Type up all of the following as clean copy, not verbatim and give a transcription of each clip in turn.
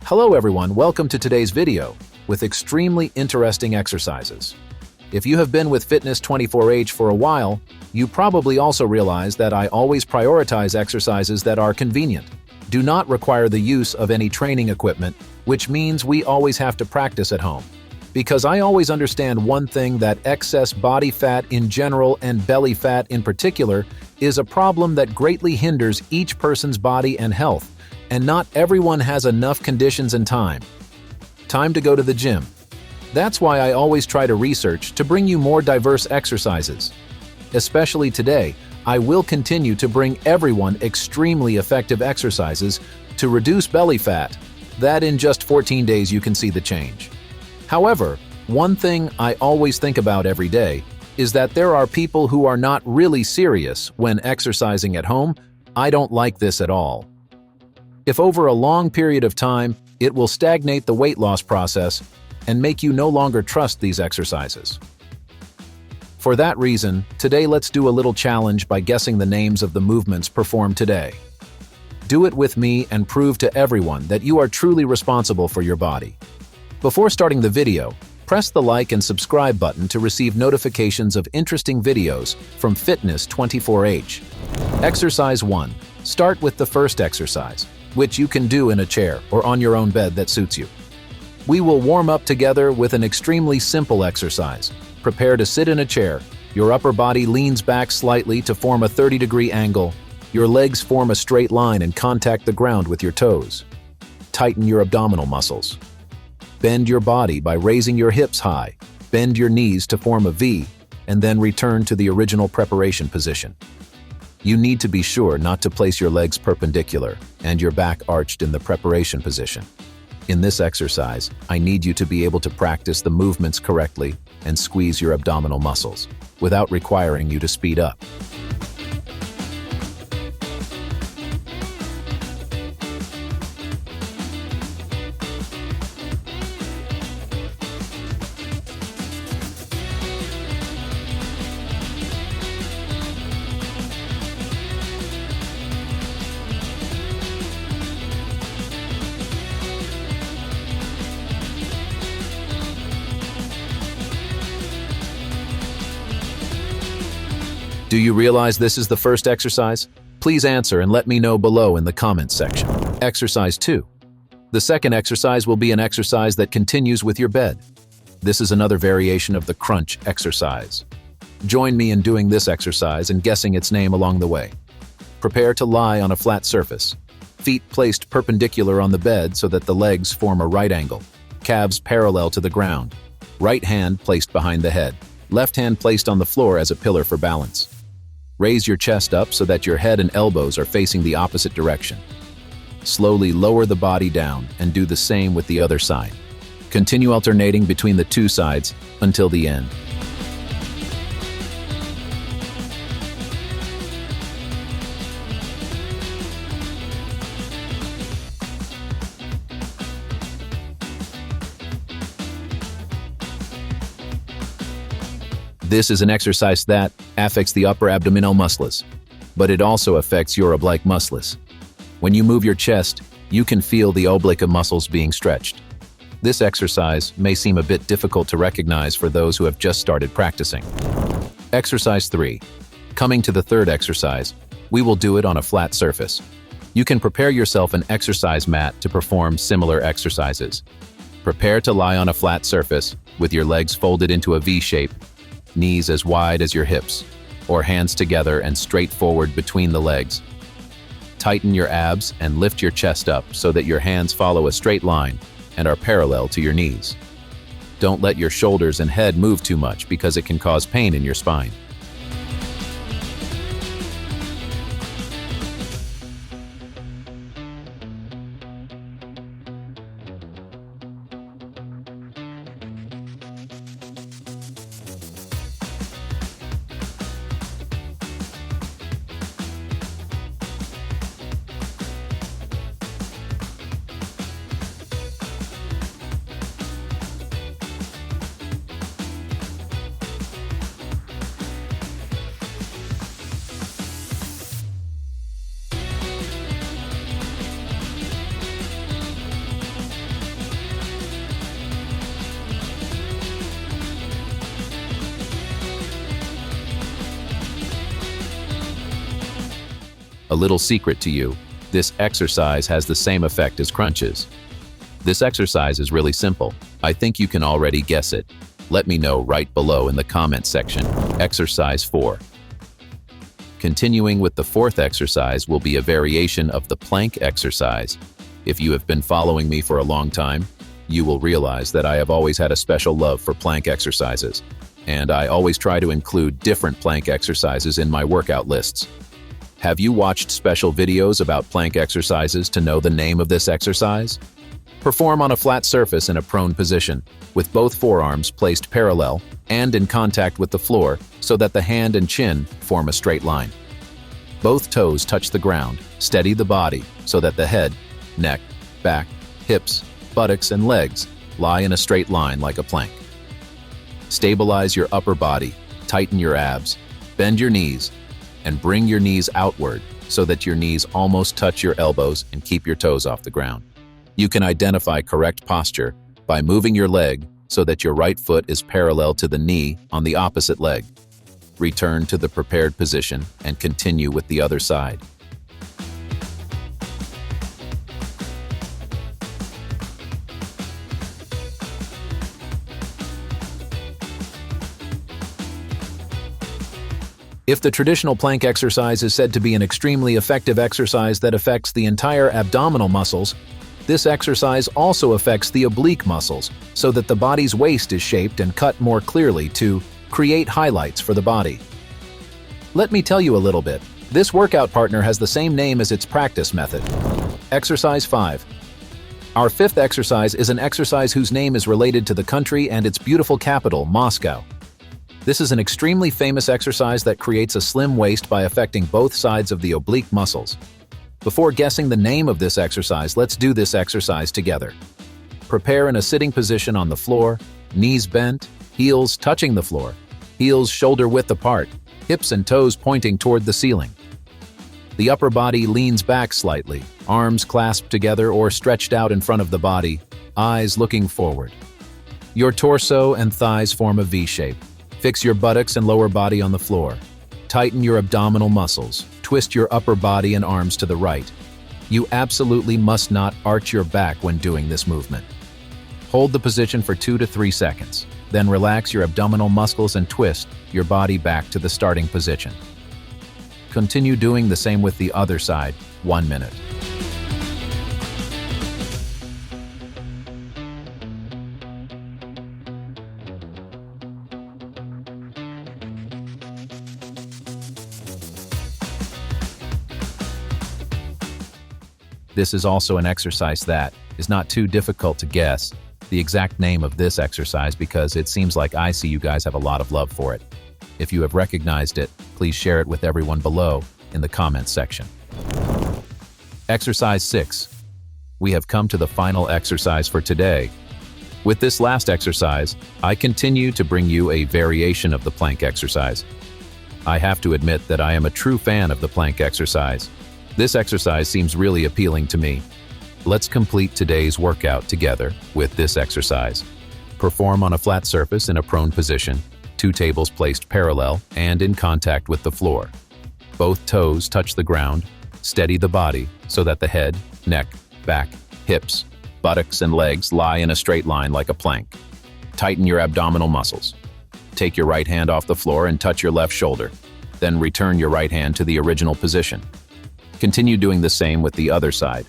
Hello everyone, welcome to today's video with extremely interesting exercises. If you have been with Fitness 24H for a while, you probably also realize that I always prioritize exercises that are convenient, do not require the use of any training equipment, which means we always have to practice at home. Because I always understand one thing, that excess body fat in general and belly fat in particular is a problem that greatly hinders each person's body and health, and not everyone has enough conditions and time to go to the gym. That's why I always try to research to bring you more diverse exercises. Especially today, I will continue to bring everyone extremely effective exercises to reduce belly fat, that in just 14 days you can see the change. However, one thing I always think about every day is that there are people who are not really serious when exercising at home. I don't like this at all. If over a long period of time, it will stagnate the weight loss process and make you no longer trust these exercises. For that reason, today let's do a little challenge by guessing the names of the movements performed today. Do it with me and prove to everyone that you are truly responsible for your body. Before starting the video, press the like and subscribe button to receive notifications of interesting videos from Fitness 24H. Exercise 1. Start with the first exercise, which you can do in a chair or on your own bed that suits you. We will warm up together with an extremely simple exercise. Prepare to sit in a chair. Your upper body leans back slightly to form a 30-degree angle. Your legs form a straight line and contact the ground with your toes. Tighten your abdominal muscles. Bend your body by raising your hips high. Bend your knees to form a V, and then return to the original preparation position. You need to be sure not to place your legs perpendicular and your back arched in the preparation position. In this exercise, I need you to be able to practice the movements correctly and squeeze your abdominal muscles without requiring you to speed up. Do you realize this is the first exercise? Please answer and let me know below in the comments section. Exercise 2. The second exercise will be an exercise that continues with your bed. This is another variation of the crunch exercise. Join me in doing this exercise and guessing its name along the way. Prepare to lie on a flat surface. Feet placed perpendicular on the bed so that the legs form a right angle. Calves parallel to the ground. Right hand placed behind the head. Left hand placed on the floor as a pillar for balance. Raise your chest up so that your head and elbows are facing the opposite direction. Slowly lower the body down and do the same with the other side. Continue alternating between the two sides until the end. This is an exercise that affects the upper abdominal muscles, but it also affects your oblique muscles. When you move your chest, you can feel the oblique muscles being stretched. This exercise may seem a bit difficult to recognize for those who have just started practicing. Exercise 3. Coming to the third exercise, we will do it on a flat surface. You can prepare yourself an exercise mat to perform similar exercises. Prepare to lie on a flat surface with your legs folded into a V shape, knees as wide as your hips, or hands together and straight forward between the legs. Tighten your abs and lift your chest up so that your hands follow a straight line and are parallel to your knees. Don't let your shoulders and head move too much because it can cause pain in your spine. little secret to you, this exercise has the same effect as crunches. This exercise is really simple. I think you can already guess it. Let me know right below in the comment section. Exercise 4. Continuing with the fourth exercise will be a variation of the plank exercise. If you have been following me for a long time, you will realize that I have always had a special love for plank exercises, and I always try to include different plank exercises in my workout lists. Have you watched special videos about plank exercises to know the name of this exercise? Perform on a flat surface in a prone position, with both forearms placed parallel and in contact with the floor so that the hand and chin form a straight line. Both toes touch the ground. Steady the body so that the head, neck, back, hips, buttocks, and legs lie in a straight line like a plank. Stabilize your upper body, tighten your abs, bend your knees, and bring your knees outward so that your knees almost touch your elbows and keep your toes off the ground. You can identify correct posture by moving your leg so that your right foot is parallel to the knee on the opposite leg. Return to the prepared position and continue with the other side. If the traditional plank exercise is said to be an extremely effective exercise that affects the entire abdominal muscles, this exercise also affects the oblique muscles so that the body's waist is shaped and cut more clearly to create highlights for the body. Let me tell you a little bit. This workout partner has the same name as its practice method. Exercise 5. Our fifth exercise is an exercise whose name is related to the country and its beautiful capital, Moscow. This is an extremely famous exercise that creates a slim waist by affecting both sides of the oblique muscles. Before guessing the name of this exercise, let's do this exercise together. Prepare in a sitting position on the floor, knees bent, heels touching the floor, heels shoulder-width apart, hips and toes pointing toward the ceiling. The upper body leans back slightly, arms clasped together or stretched out in front of the body, eyes looking forward. Your torso and thighs form a V shape. Fix your buttocks and lower body on the floor. Tighten your abdominal muscles. Twist your upper body and arms to the right. You absolutely must not arch your back when doing this movement. Hold the position for 2 to 3 seconds. Then relax your abdominal muscles and twist your body back to the starting position. Continue doing the same with the other side, 1 minute. This is also an exercise that is not too difficult to guess the exact name of this exercise because it seems like I see you guys have a lot of love for it. If you have recognized it, please share it with everyone below in the comments section. Exercise 6. We have come to the final exercise for today. With this last exercise, I continue to bring you a variation of the plank exercise. I have to admit that I am a true fan of the plank exercise. This exercise seems really appealing to me. Let's complete today's workout together with this exercise. Perform on a flat surface in a prone position, 2 tables placed parallel and in contact with the floor. Both toes touch the ground. Steady the body so that the head, neck, back, hips, buttocks, and legs lie in a straight line like a plank. Tighten your abdominal muscles. Take your right hand off the floor and touch your left shoulder. Then return your right hand to the original position. Continue doing the same with the other side.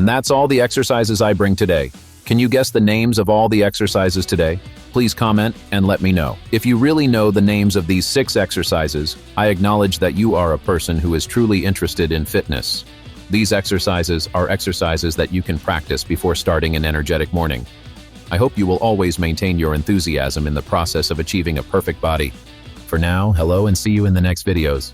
And that's all the exercises I bring today. Can you guess the names of all the exercises today? Please comment and let me know. If you really know the names of these 6 exercises, I acknowledge that you are a person who is truly interested in fitness. These exercises are exercises that you can practice before starting an energetic morning. I hope you will always maintain your enthusiasm in the process of achieving a perfect body. For now, hello and see you in the next videos.